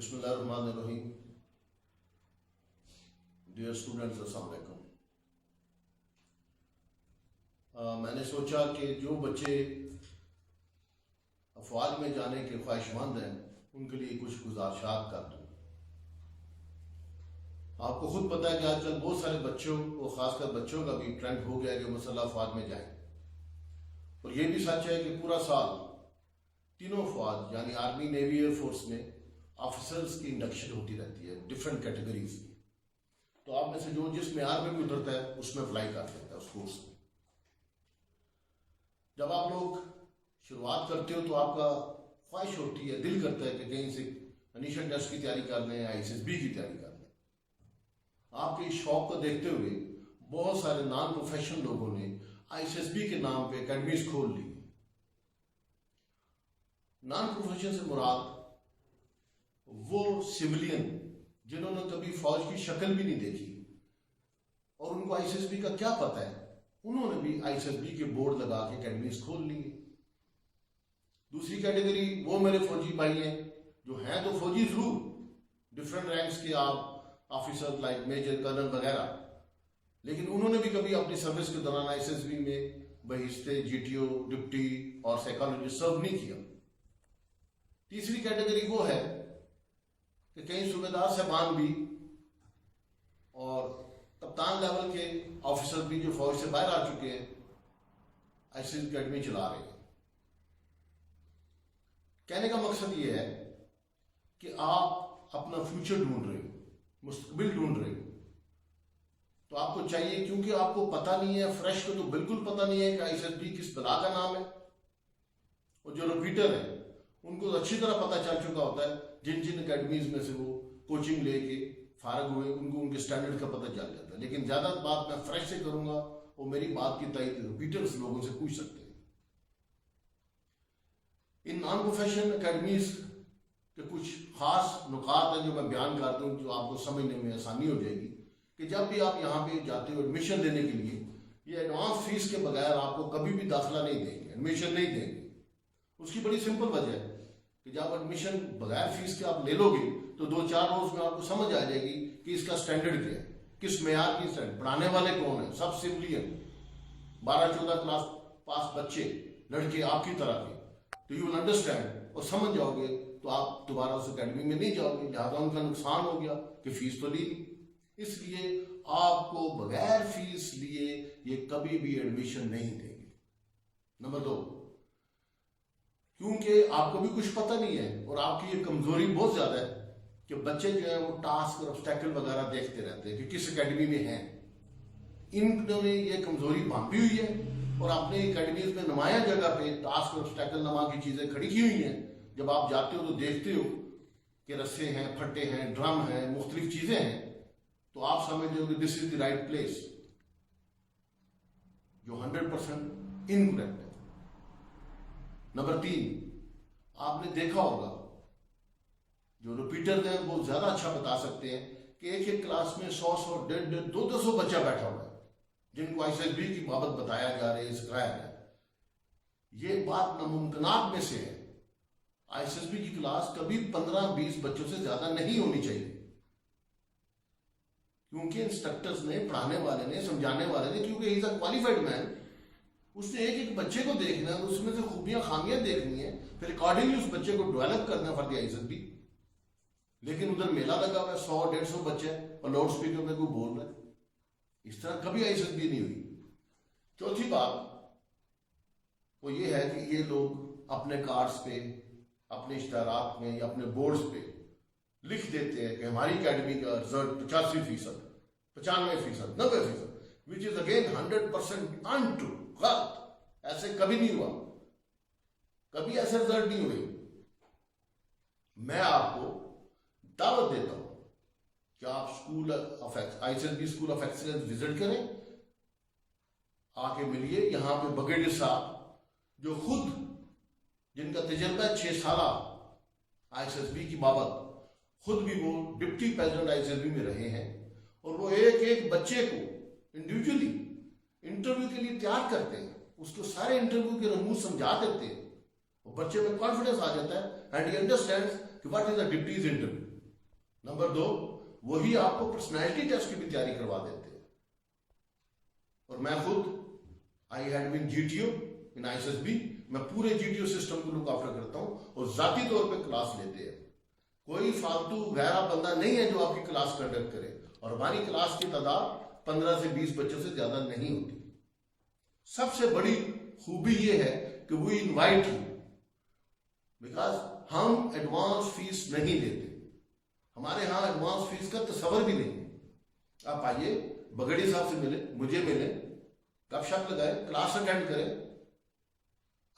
बिस्मिल्लाहिर्रहमानिर्रहीम। Dear students, अस्सलाम वालेकुम। मैंने सोचा कि जो बच्चे अफवाज में जाने के ख्वाहिशमंद हैं उनके लिए कुछ गुजारिशात कर दूँ। आपको खुद पता है कि आजकल बहुत सारे बच्चों और ख़ासकर बच्चों का भी ट्रेंड हो गया है कि मसल्लह अफवाज में जाएं। और ये भी सच है कि पूरा साल तीनों अफवाज यानी आर्मी, नेवी, एयरफोर्स में ऑफिसर्स की इंडक्शन होती रहती है डिफरेंट कैटेगरीज की। तो आप में से जो जिस मेयार में भी उतरता है उसमें अप्लाई कर सकता है उस कोर्स में। जब आप लोग शुरुआत करते हो तो आपका ख्वाहिश होती है, दिल करता है कि कहीं से एडमिशन टेस्ट की तैयारी कर लें, ISSB की तैयारी कर लें। आपके इस शौक को देखते हुए बहुत सारे नॉन प्रोफेशनल लोगों ने ISSB के नाम पे अकेडमीज खोल ली। नॉन प्रोफेशनल से मुराद वो सिविलियन जिन्होंने कभी फौज की शक्ल भी नहीं देखी और उनको ISSB का क्या पता है, उन्होंने भी ISSB के बोर्ड लगा के अकेडमीज खोल लिए। दूसरी कैटेगरी वो मेरे फौजी भाई हैं जो हैं तो फौजी जरूर, डिफरेंट रैंक्स के आप ऑफिसर लाइक मेजर, कर्नल वगैरह, लेकिन उन्होंने भी कभी अपनी सर्विस के दौरान ISSB में बहिस्ते, GTO, डिप्टी और साइकोलॉजिस्ट सर्व नहीं किया। तीसरी कैटेगरी वो है कि कई सूबेदार साहबान भी और कप्तान लेवल के ऑफिसर भी जो फौज से बाहर आ चुके हैं ISSB अकेडमी चला रहे हैं। कहने का मकसद ये है कि आप अपना फ्यूचर ढूंढ रहे हो, मुस्तकबिल ढूंढ रहे हो, तो आपको चाहिए, क्योंकि आपको पता नहीं है, फ्रेश को तो बिल्कुल पता नहीं है कि ISSB किस बला का नाम है, और जो रिपीटर है उनको तो अच्छी तरह पता चल चुका होता है। जिन जिन अकेडमीज में से वो कोचिंग लेके फारग हुए उनको उनके स्टैंडर्ड का पता चल जाता है। लेकिन ज्यादा बात मैं फ्रेश से करूंगा और मेरी बात की तायीद रिपीटर्स लोगों से पूछ सकते हैं। इन नॉन प्रोफेशनल अकेडमीज के कुछ खास नुकात हैं जो मैं बयान कर दूं, जो आपको समझने में आसानी हो जाएगी कि जब भी आप यहाँ पे जाते हो एडमिशन लेने के लिए, ये एडवांस फीस के बगैर आपको कभी भी दाखिला नहीं देंगे, एडमिशन नहीं देंगे। उसकी बड़ी सिंपल वजह है कि जब एडमिशन बगैर फीस के आप ले लोगे तो 2-4 रोज में आपको समझ आ जाएगी कि इसका स्टैंडर्ड क्या है, किस मेयार की स्टैंडर्ड, पढ़ाने वाले कौन है, सब सिविलियन 12-14 क्लास पास बच्चे, लड़के आपकी तरह के, तो यू विल अंडरस्टैंड और समझ जाओगे, तो आप दोबारा उस अकेडमी में नहीं जाओगे। लिहाजा उनका नुकसान हो गया कि फीस तो ली, इसलिए आपको बगैर फीस लिए ये कभी भी एडमिशन नहीं देंगे। नंबर 2, क्योंकि आपको भी कुछ पता नहीं है और आपकी ये कमजोरी बहुत ज्यादा है कि बच्चे जो है वो टास्क और ऑब्स्टेकल वगैरह देखते रहते हैं कि किस एकेडमी में हैं। इन्होंने ये कमजोरी भांपी हुई है और अपने एकेडमीज में नुमाया जगह पे टास्क और ऑब्स्टेकल नमा की चीजें खड़ी की हुई हैं। जब आप जाते हो तो देखते हो कि रस्से हैं, फट्टे हैं, ड्रम हैं, मुख्तलिफ चीजें हैं, तो आप समझते हो कि this is the right place, जो 100% इनकरेक्ट है। नंबर 3, आपने देखा होगा जो रिपीटर हैं वो ज्यादा अच्छा बता सकते हैं कि एक एक क्लास में 100, 150, 200 बच्चा बैठा हुआ है जिनको ISSB की बाबत बताया जा रहा है, सिखाया जा रहा है। ये बात नामुमकिनात में से है। ISSB की क्लास कभी 15-20 बच्चों से ज्यादा नहीं होनी चाहिए, क्योंकि इंस्ट्रक्टर्स ने, पढ़ाने वाले ने, समझाने वाले ने, क्योंकि इज अ क्वालिफाइड मैन, उसने एक एक बच्चे को देखना है, उसमें से खूबियां खामियां देखनी है, फिर अकॉर्डिंगली उस बच्चे को डेवलप करना फॉर द ISSB। लेकिन उधर मेला लगा हुआ है, 100-150 बच्चे और लाउड स्पीकर में कोई बोल रहा है, इस तरह कभी ISSB नहीं हुई। चौथी बात वो ये है कि ये लोग अपने कार्ड्स पे, अपने इश्तहारात में या अपने बोर्ड्स पे लिख देते हैं कि हमारी अकेडमी का result 85%, 95%, 90%, which is again 100% untrue, गलत। ऐसे कभी नहीं हुआ, कभी ऐसे रिजल्ट नहीं हुए। मैं आपको दावत देता हूं कि आप school of ISSB school of excellence visit करें, आके मिलिए। यहां पे ब्रिगेडियर साहब जो खुद, जिनका तजर्बा 6 साल ISSB की बाबत, खुद भी वो डिप्टी प्रेसिडेंट ISSB में रहे हैं, और वो एक एक बच्चे को इंडिविजुअली इंटरव्यू के लिए तैयार करते हैं, उसको सारे इंटरव्यू के रमूज समझा देते हैं, और बच्चे में कॉन्फिडेंस आ जाता है एंड ही अंडरस्टैंड्स कि what is the deputies interview. Number 2, वही आपको पर्सनैलिटी टेस्ट की भी तैयारी करवा देते हैं। और मैं खुद I had been GTO in ISSB, मैं पूरे जीटीओ सिस्टम को लुक आफ्टर करता हूं और जाती तौर पे क्लास लेते हैं। कोई फालतू गैरा बंदा नहीं है जो आपकी क्लास कंडक्ट करे, और हमारी क्लास की तादाद 15 से 20 बच्चों से ज्यादा नहीं होती। सबसे बड़ी खूबी यह है कि वी इनवाइट यू, बिकॉज हम एडवांस फीस नहीं लेते। हमारे यहां एडवांस फीस का तस्वर भी नहीं है। आप आइए, बगड़ी साहब से मिले, मुझे मिले, गपशप लगाए, क्लास अटेंड करें।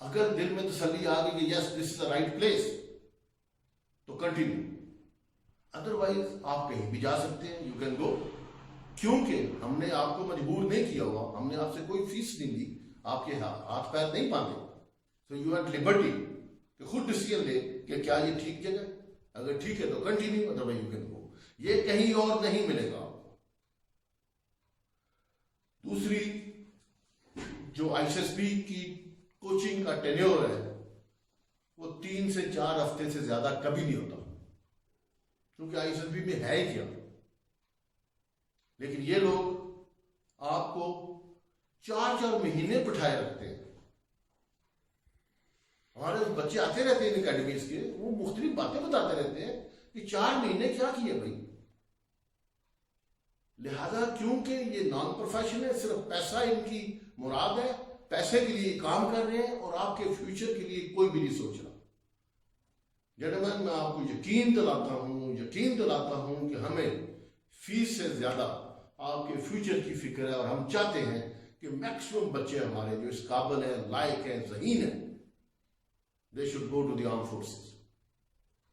अगर दिल में तसल्ली आ गई कि yes this is the right place, तो कंटिन्यू। अदरवाइज आप कहीं भी जा सकते हैं, यू कैन गो, क्योंकि हमने आपको मजबूर नहीं किया हुआ, हमने आपसे कोई फीस नहीं ली, आपके हाथ पैर नहीं बांधे। सो यू हैव लिबर्टी कि खुद डिसीजन ले कि क्या ये ठीक जगह, अगर ठीक है तो continue, otherwise you can go. ये कहीं और नहीं मिलेगा आपको। दूसरी, जो आईएसएसबी की कोचिंग का टेन्योर है वो 3 से 4 हफ्ते से ज्यादा कभी नहीं होता, क्योंकि आईएसएसबी में है ही क्या। लेकिन ये लोग आपको 4-4 महीने बिठाए रखते हैं। हमारे बच्चे आते रहते हैं एकेडमीज के, वो मुख्तलिफ बातें बताते रहते हैं कि 4 महीने क्या किए भाई। लिहाजा क्योंकि ये नॉन प्रोफेशनल है, सिर्फ पैसा इनकी मुराद है, पैसे के लिए काम कर रहे हैं और आपके फ्यूचर के लिए कोई भी नहीं सोच रहा। जेंटलमैन, मैं आपको यकीन दिलाता हूं कि हमें फीस से ज्यादा आपके फ्यूचर की फिक्र है, और हम चाहते हैं कि मैक्सिमम बच्चे हमारे जो इस काबिल हैं, लायक हैं, ज़हीन हैं, they should go to the armed forces.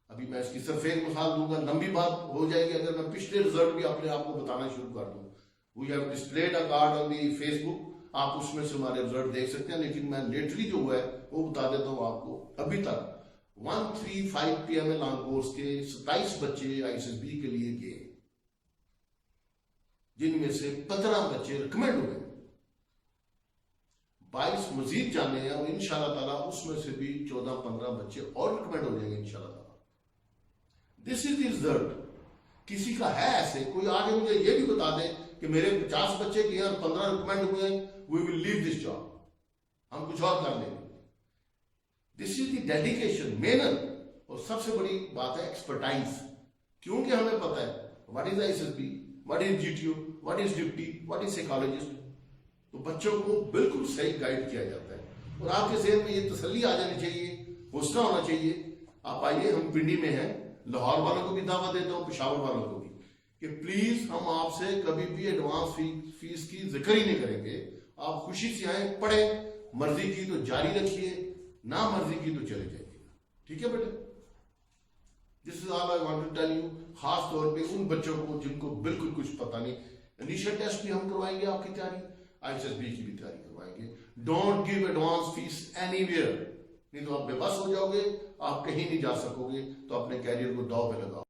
अभी मैं इसकी सिर्फ एक मिसाल दूंगा, लंबी बात हो जाएगी अगर मैं पिछले रिजल्ट भी अपने आप को बताना शुरू कर दूं। We have displayed a card on the Facebook, आप उसमें से हमारे रिजल्ट देख सकते हैं, लेकिन मैं लेटली जो हुआ है वो बता देता हूं आपको। अभी तक 135 PML लॉन्ग कोर्स के 27 बच्चे आईएसएसबी के लिए गए, जिनमें से 15 बच्चे रिकमेंड हुए, 22 मजीद जाने हैं, और इंशाल्लाह ताला उसमें से भी 14-15 बच्चे और रिकमेंड हो जाएंगे इंशाल्लाह ताला। This is the result. किसी का है ऐसे, कोई आगे मुझे ये भी बता दे कि मेरे 50 बच्चे किए और 15 रिकमेंड हुए, we will leave this job, हम कुछ और कर लेंगे। दिस इज द डेडिकेशन, मेहनत, और सबसे बड़ी बात है एक्सपर्टाइज, क्योंकि हमें पता है what is ISSB, what is GTO, what is deputy, what is psychologist. तो बच्चों को बिल्कुल सही गाइड किया जाता है, और आपके ज़हन में ये तसल्ली आ जानी चाहिए, हौसला होना चाहिए। आप आइए, हम पिंडी में हैं, लाहौर वालों को भी दावा देता हूँ, पेशावर वालों को भी, कि प्लीज हम आपसे कभी भी एडवांस फीस की जिक्र ही नहीं करेंगे। आप खुशी से आए, पढ़ें, मर्जी की तो जारी रखिए, ना मर्जी की तो चले जाइए। ठीक है बेटे, this is all I want to tell you. खास तौर पे उन बच्चों को जिनको बिल्कुल कुछ पता नहीं, इनिशियल टेस्ट भी हम करवाएंगे आपकी तैयारी, आईएसएसबी की भी तैयारी करवाएंगे। Don't give advance fees anywhere, नहीं तो आप बेबस हो जाओगे, आप कहीं नहीं जा सकोगे। तो अपने कैरियर को दांव पे लगाओ।